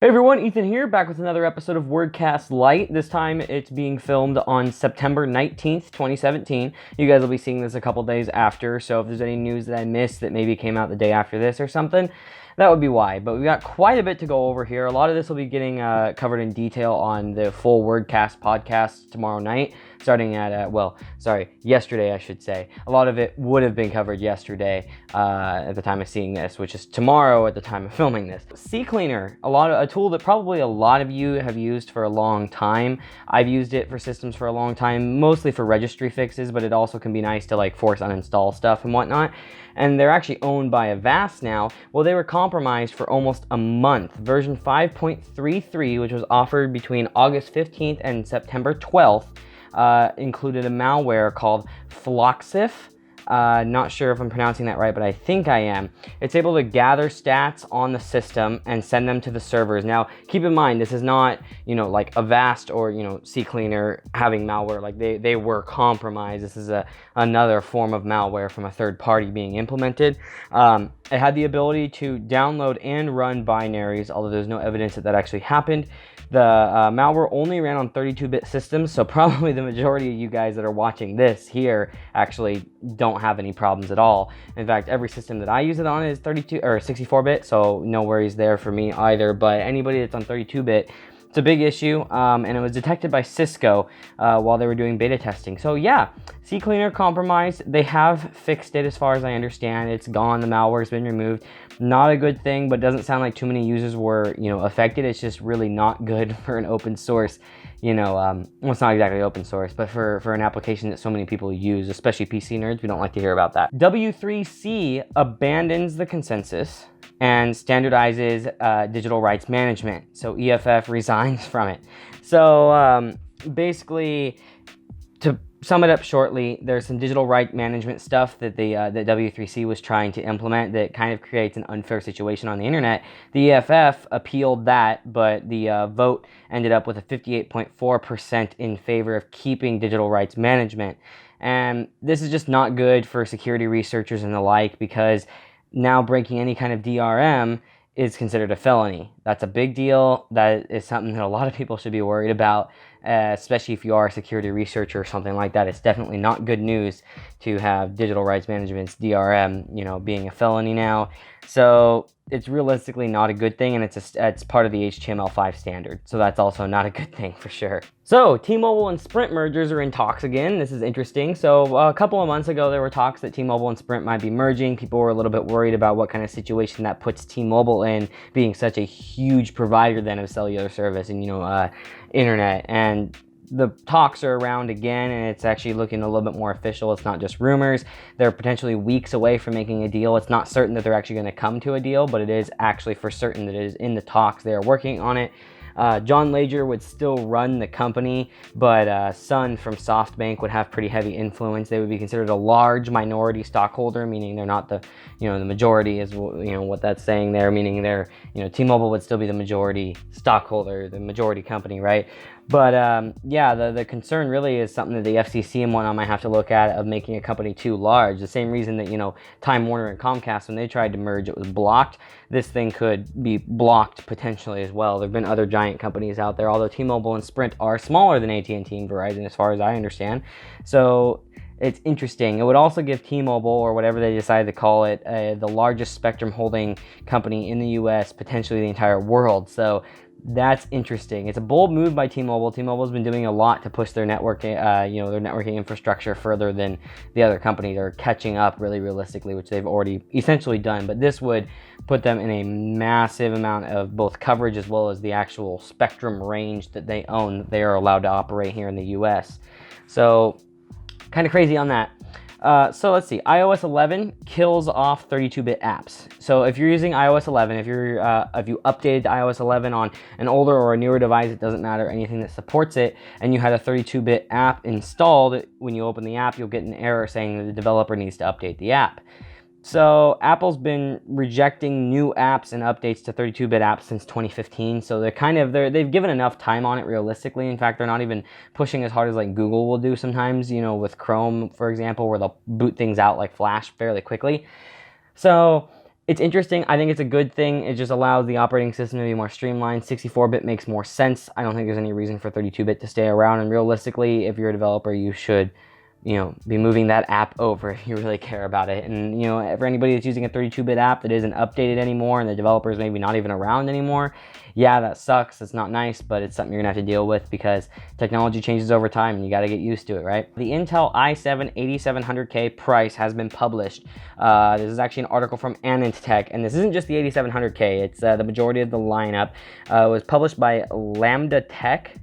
Hey everyone, Ethan here, back with another episode of WordCast Lite. This time it's being filmed on September 19th, 2017. You guys will be seeing this a couple days after, so if there's any news that I missed that maybe came out the day after this or something, that would be why. But we got quite a bit to go over here. A lot of this will be getting covered in detail on the full WordCast podcast tomorrow night, starting at, yesterday I should say. A lot of it would have been covered yesterday at the time of seeing this, which is tomorrow at the time of filming this. CCleaner, a tool that probably a lot of you have used for a long time. I've used it for systems for a long time, mostly for registry fixes, but it also can be nice to like force uninstall stuff and whatnot. And they're actually owned by Avast now. Well, they were compromised for almost a month. Version 5.33, which was offered between August 15th and September 12th, included a malware called Floxif. Not sure if I'm pronouncing that right, but I think I am. It's able to gather stats on the system and send them to the servers. Now, keep in mind, this is not, like Avast or, CCleaner having malware. Like they were compromised. This is another form of malware from a third party being implemented. It had the ability to download and run binaries, although there's no evidence that actually happened. The malware only ran on 32-bit systems, so probably the majority of you guys that are watching this here actually don't have any problems at all. In fact, every system that I use it on is 32 or 64-bit, so no worries there for me either. But anybody that's on 32-bit, it's a big issue, and it was detected by Cisco while they were doing beta testing. So yeah, CCleaner compromised. They have fixed it as far as I understand. It's gone. The malware's been removed. Not a good thing, but doesn't sound like too many users were, affected. It's just really not good for an open source, well, it's not exactly open source, but for an application that so many people use, especially PC nerds, we don't like to hear about that. W3C abandons the consensus and standardizes digital rights management. So EFF resigns from it. So basically, to sum it up shortly, there's some digital right management stuff that that W3C was trying to implement that kind of creates an unfair situation on the internet. The EFF appealed that, but the vote ended up with a 58.4% in favor of keeping digital rights management. And this is just not good for security researchers and the like, because now breaking any kind of DRM is considered a felony. That's a big deal. That is something that a lot of people should be worried about, especially if you are a security researcher or something like that. It's definitely not good news to have digital rights management's DRM, being a felony now. So it's realistically not a good thing, and it's part of the HTML5 standard. So that's also not a good thing for sure. So T-Mobile and Sprint mergers are in talks again. This is interesting. So a couple of months ago, there were talks that T-Mobile and Sprint might be merging. People were a little bit worried about what kind of situation that puts T-Mobile in, being such a huge provider then of cellular service and, internet. And the talks are around again, and it's actually looking a little bit more official. It's not just rumors. They're potentially weeks away from making a deal. It's not certain that they're actually going to come to a deal, but it is actually for certain that it is in the talks. They are working on it. John Lager would still run the company, but Sun from SoftBank would have pretty heavy influence. They would be considered a large minority stockholder, meaning they're not the majority is what that's saying there, meaning they're T-Mobile would still be the majority stockholder, the majority company, right? But the concern really is something that the FCC and whatnot might have to look at, of making a company too large. The same reason that Time Warner and Comcast, when they tried to merge, it was blocked. This thing could be blocked potentially as well. There have been other giant companies out there, although T-Mobile and Sprint are smaller than AT&T and Verizon as far as I understand. So it's interesting. It would also give T-Mobile, or whatever they decide to call it, the largest spectrum holding company in the US, potentially the entire world. So that's interesting. It's a bold move by T-Mobile. T-Mobile's been doing a lot to push their networking, their networking infrastructure further than the other companies are catching up, really realistically, which they've already essentially done. But this would put them in a massive amount of both coverage as well as the actual spectrum range that they own, that they are allowed to operate here in the US. So kind of crazy on that. So let's see, iOS 11 kills off 32-bit apps. So if you're using iOS 11, if you updated to iOS 11 on an older or a newer device, it doesn't matter, anything that supports it, and you had a 32-bit app installed, when you open the app, you'll get an error saying that the developer needs to update the app. So Apple's been rejecting new apps and updates to 32-bit apps since 2015. So they've given enough time on it realistically. In fact, they're not even pushing as hard as like Google will do sometimes, with Chrome, for example, where they'll boot things out like Flash fairly quickly. So It's interesting. I think it's a good thing. It just allows the operating system to be more streamlined. 64-bit makes more sense. I don't think there's any reason for 32-bit to stay around. And realistically, if you're a developer, you should, be moving that app over if you really care about it. And, for anybody that's using a 32-bit app that isn't updated anymore and the developer's maybe not even around anymore, yeah, that sucks. It's not nice, but it's something you're gonna have to deal with because technology changes over time and you gotta get used to it, right? The Intel i7 8700K price has been published. This is actually an article from AnandTech, and this isn't just the 8700K, it's the majority of the lineup. It was published by Lambda Tech,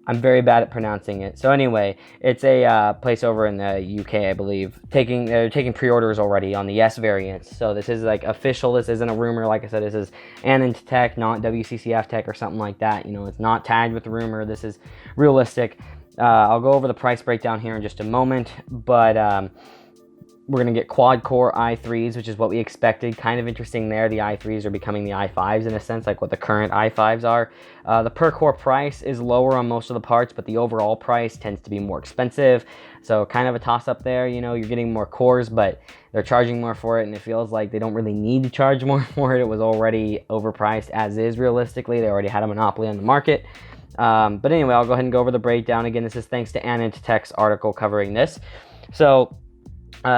I'm very bad at pronouncing it. So anyway, it's a place over in the UK, I believe. They're taking pre-orders already on the S variants. So this is like official. This isn't a rumor. Like I said, this is AnandTech, not WCCF Tech or something like that. It's not tagged with a rumor. This is realistic. I'll go over the price breakdown here in just a moment, but we're going to get quad-core i3s, which is what we expected. Kind of interesting there. The i3s are becoming the i5s in a sense, like what the current i5s are. The per-core price is lower on most of the parts, but the overall price tends to be more expensive. So kind of a toss-up there. You're getting more cores, but they're charging more for it, and it feels like they don't really need to charge more for it. It was already overpriced as is, realistically. They already had a monopoly on the market. But anyway, I'll go ahead and go over the breakdown. Again, this is thanks to AnandTech's article covering this. So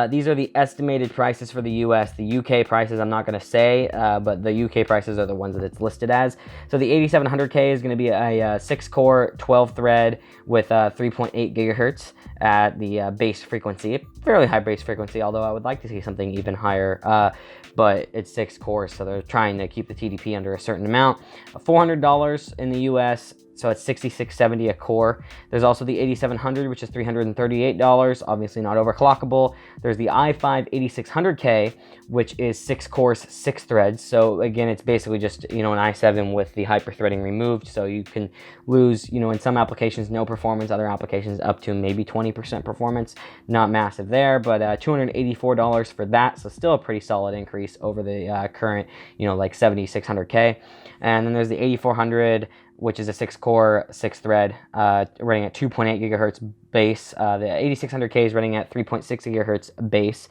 these are the estimated prices for the US. The UK prices I'm not going to say, but the UK prices are the ones that it's listed as. So the 8700K is going to be a 6-core, 12-thread with 3.8 gigahertz at the base frequency. Fairly high base frequency, although I would like to see something even higher. But it's 6 cores, so they're trying to keep the TDP under a certain amount. $400 in the US. So it's $66.70 a core. There's also the 8700, which is $338, obviously not overclockable. There's the i5 8600K, which is 6 cores, 6 threads. So again, it's basically just, an i7 with the hyper-threading removed. So you can lose, in some applications, no performance, other applications up to maybe 20% performance. Not massive there, but $284 for that. So still a pretty solid increase over the current, like 7600K. And then there's the 8400, which is a 6-core, 6-thread, running at 2.8 gigahertz base. The 8600K is running at 3.6 gigahertz base.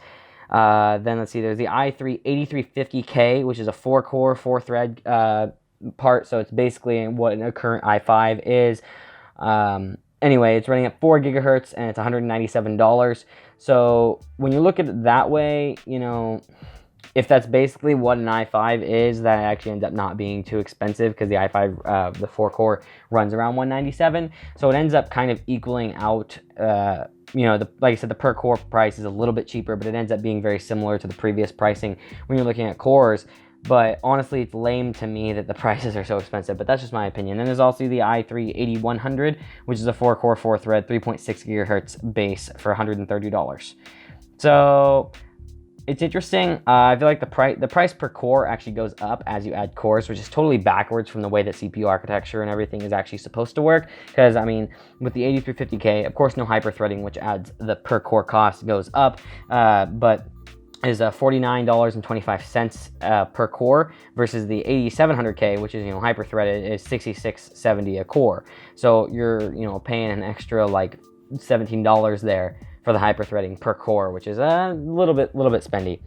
Then let's see, there's the i3 8350K, which is a 4-core, 4-thread part. So it's basically what a current i5 is. Anyway, it's running at 4 gigahertz and it's $197. So when you look at it that way, if that's basically what an i5 is, that actually ends up not being too expensive because the i5, the 4-core, runs around $197. So it ends up kind of equaling out, like I said, the per-core price is a little bit cheaper, but it ends up being very similar to the previous pricing when you're looking at cores. But honestly, it's lame to me that the prices are so expensive, but that's just my opinion. Then there's also the i3 8100, which is a 4-core, 4-thread, 3.6 gigahertz base for $130. So it's interesting. I feel like the price per core actually goes up as you add cores, which is totally backwards from the way that CPU architecture and everything is actually supposed to work. Because, with the 8350K, of course, no hyper-threading, which adds the per core cost goes up, but is $49.25 per core versus the 8700K, which is, hyper-threaded, is $66.70 a core. So you're, paying an extra like $17 there for the hyper-threading per core, which is a little bit spendy.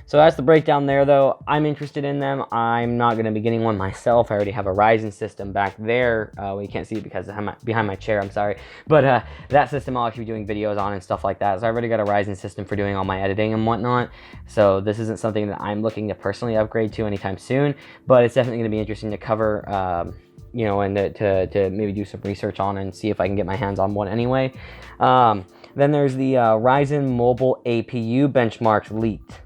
So that's the breakdown there, though. I'm interested in them. I'm not going to be getting one myself. I already have a Ryzen system back there. Well, you can't see it because I'm behind my chair, I'm sorry. But that system I'll actually be doing videos on and stuff like that. So I've already got a Ryzen system for doing all my editing and whatnot. So this isn't something that I'm looking to personally upgrade to anytime soon. But it's definitely going to be interesting to cover, and to maybe do some research on and see if I can get my hands on one anyway. Then there's the Ryzen Mobile APU benchmarks leaked.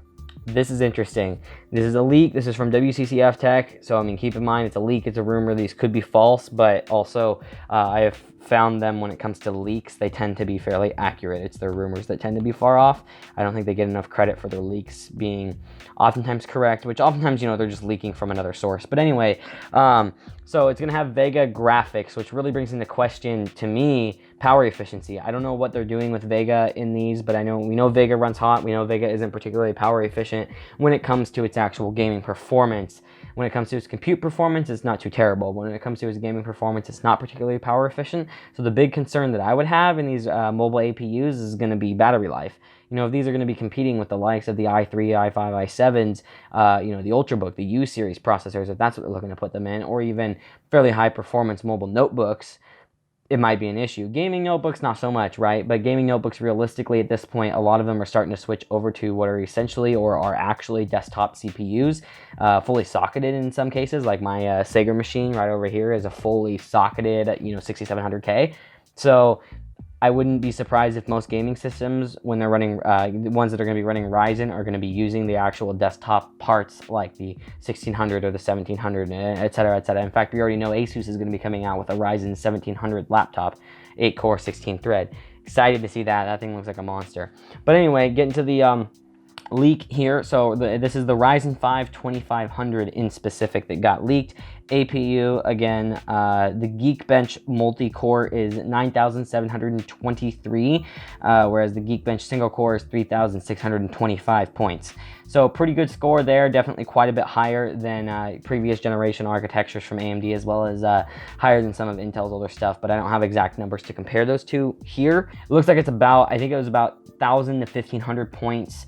This is interesting. This is a leak. This is from WCCF Tech. So, keep in mind, it's a leak. It's a rumor. These could be false, but also I have found them when it comes to leaks, they tend to be fairly accurate. It's their rumors that tend to be far off. I don't think they get enough credit for their leaks being oftentimes correct, which oftentimes, they're just leaking from another source. But anyway, so it's going to have Vega graphics, which really brings into question, to me, power efficiency. I don't know what they're doing with Vega in these, but we know Vega runs hot. We know Vega isn't particularly power efficient when it comes to its actual gaming performance. When it comes to its compute performance, it's not too terrible. When it comes to its gaming performance, it's not particularly power efficient. So the big concern that I would have in these mobile APUs is going to be battery life. You know, if these are going to be competing with the likes of the i3, i5, i7s, you know, the Ultrabook, the U series processors, if that's what they're looking to put them in, or even fairly high performance mobile notebooks, it might be an issue. Gaming notebooks, not so much, right? But gaming notebooks, realistically, at this point, a lot of them are starting to switch over to what are essentially or are actually desktop CPUs, fully socketed in some cases. Like my Sega machine right over here is a fully socketed, you know, 6700K. So I wouldn't be surprised if most gaming systems, when they're running, the ones that are going to be running Ryzen, are going to be using the actual desktop parts like the 1600 or the 1700, et cetera, et cetera. In fact, we already know Asus is going to be coming out with a Ryzen 1700 laptop, 8-core, 16-thread. Excited to see that. That thing looks like a monster. But anyway, getting to the leak here. So this is the Ryzen 5 2500 in specific that got leaked. APU, again, the Geekbench multi-core is 9,723, whereas the Geekbench single-core is 3,625 points. So pretty good score there, definitely quite a bit higher than previous generation architectures from AMD, as well as higher than some of Intel's older stuff, but I don't have exact numbers to compare those two here. It looks like it's about, I think it was about 1,000 to 1,500 points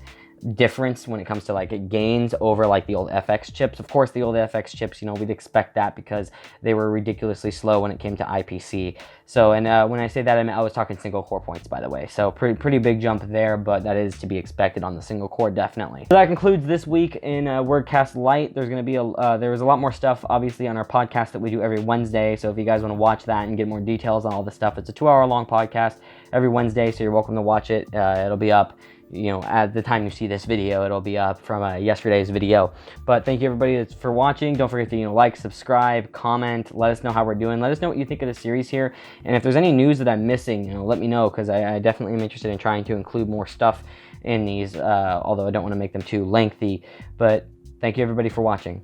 difference when it comes to like gains over like the old FX chips. Of course, the old FX chips, you know, we'd expect that because they were ridiculously slow when it came to IPC. So, and when I say that, I was talking single core points, by the way. So pretty big jump there, but that is to be expected on the single core, definitely. So that concludes this week in WordCast Lite. There's going to be there's a lot more stuff, obviously, on our podcast that we do every Wednesday. So if you guys want to watch that and get more details on all the stuff, it's a 2-hour-long podcast every Wednesday. So you're welcome to watch it. It'll be up, you know, at the time you see this video, it'll be up from yesterday's video. But thank you everybody for watching. Don't forget to, you know, like, subscribe, comment, let us know how we're doing. Let us know what you think of the series here. And if there's any news that I'm missing, you know, let me know, because I definitely am interested in trying to include more stuff in these, although I don't want to make them too lengthy. But thank you everybody for watching.